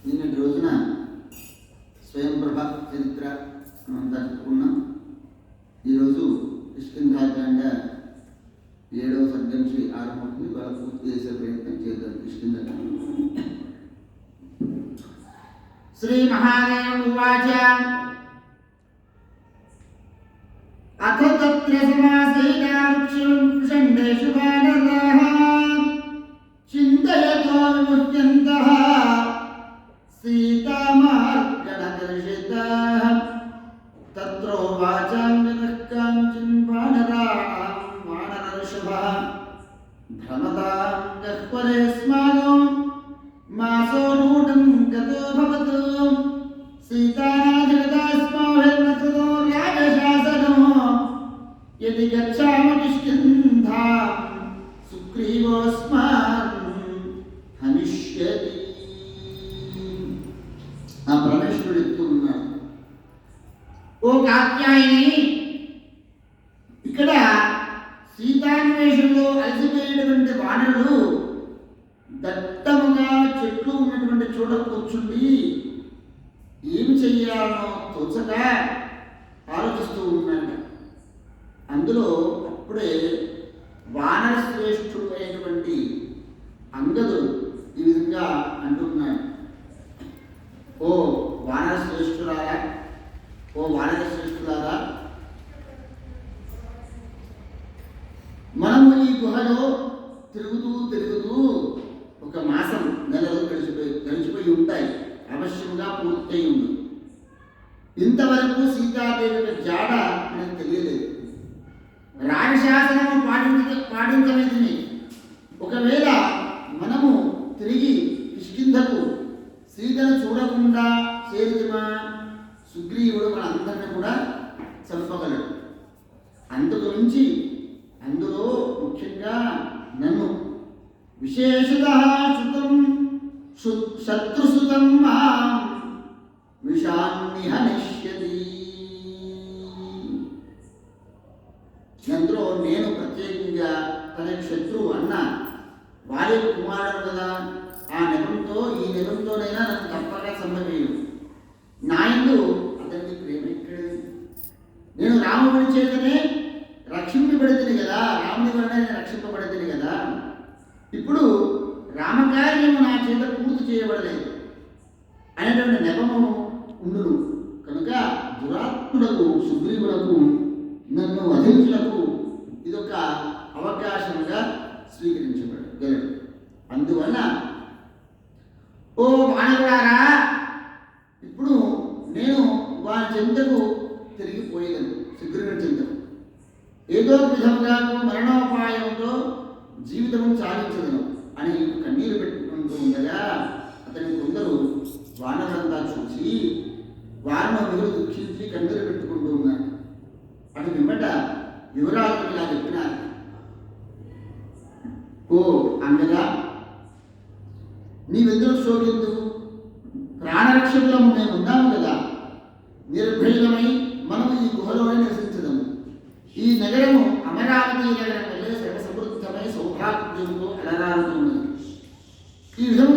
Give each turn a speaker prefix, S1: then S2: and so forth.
S1: నిన్నటి రోజున స్వయం ప్రభ చరిత్ర తట్టుకున్నాం. ఈరోజు కిష్కింధాకాండ 7వ సర్గం నుంచి ఆరంభమవుతుంది. బాగా పూర్తి చేసే ప్రయత్నం చేద్దాం. కిష్కింధాకాండ. శ్రీ మహాదేవ ఉవాచ అథ తత్ర సమాసేన వృక్షండేషు వానరాః చింతయతో విముచ్యంతః సీతామార్గణకర్షితాః తత్రోవాచామ్యతః కాంచన్ వానరాణాం వానరర్షభः భ్రమతాం గహ్వరే స్మాగో మాసో నూటం గతో భవతు సీతానాథగతాస్మాభిర్నకృతో రాజశాసనో యది గచ్ఛామ కిష్కింధాం సుగ్రీవోస్మాన్ హనిష్యతి. ఆ పరమేశ్వరుడు చెప్తూ ఉన్నాడు, ఓ కాత్యాయని, ఇక్కడ సీతాన్వేషంలో అలసిపోయేటువంటి వానరులు దట్టముగా చెట్లు ఉన్నటువంటి చోట కూర్చుండి ఏమి చెయ్యాలో తోచక ఆలోచిస్తూ ఉన్నాడు. అందులో అప్పుడే వానర శ్రేష్ఠుడు అయినటువంటి అంగదుడు ఈ విధంగా అంటున్నాడు, ఓ వానర శ్రేష్ఠులారా, ఓ వానర శ్రేష్ఠులారా, మనము ఈ గుహలో తిరుగుతూ ఒక మాసం నెలలు గడిచిపోయి ఉంటాయి. అవశ్యంగా పూర్తయి ఉంది. ఇంతవరకు సీతాదేవి యొక్క జాడ మనకు తెలియలేదు. రాజశాసనము పాటించలేదని ఒకవేళ మనము తిరిగి కిష్కింధకు సీతను చూడకుండా చేరితిమా సుగ్రీవుడు మన అందరిని కూడా చంపగలడు. అందుగురించి అందులో ముఖ్యంగా నన్ను విశేషతః శత్రుసుతం మాం విషాన్ని హనిష్యతి. అందులో నేను ప్రత్యేకంగా తనకి శత్రువు అన్న వారి కుమారుడు కదా, ఆ నెపంతో ఈ నెపంతోనైనా నన్ను తప్పక సంభవేయు. నాయకుడు అతనికి ప్రేమ ఎక్కడది? నేను రాముడి చేతనే రక్షింపబడితేనే కదా, రాముని వలన రక్షింపబడితేనే కదా. ఇప్పుడు రామకార్యము నా చేత పూర్తి చేయబడలేదు అనేటువంటి నెపము ఉండును కనుక దురాత్ములకు సుగ్రీవులకు నన్ను వధించులకు ఇదొక అవకాశంగా స్వీకరించబడగలడు. అందువల్ల ఓ వానరులారా, ఇప్పుడు నేను వారి చెంతకు తిరిగిపోయేదను, సుగ్రీవుని చెంతకు ఏదో విధంగా మరణోపాయంతో జీవితం సాధించదను అని కన్నీరు పెట్టుకుంటూ ఉండగా అతని కొందరు వానరంతా చూసి వారిని ఎవరు దుఃఖించి కన్నీరు పెట్టుకుంటూ ఉన్నారు. అటు వెంబట యువరాజు ఇలా చెప్పినారు, ఓ అంగదా, నీవెందుకు శోకిందు? ప్రాణరక్షకులము మేము ఉన్నాము కదా. నిర్భయమై మనము ఈ గుహలోనే నివసించదము. ఈ నగరము అమరావతి నగరం వల్లే సర్వ సమృద్ధమై సౌభాగ్యంతో అలరారుతున్నది. ఈ విధంగా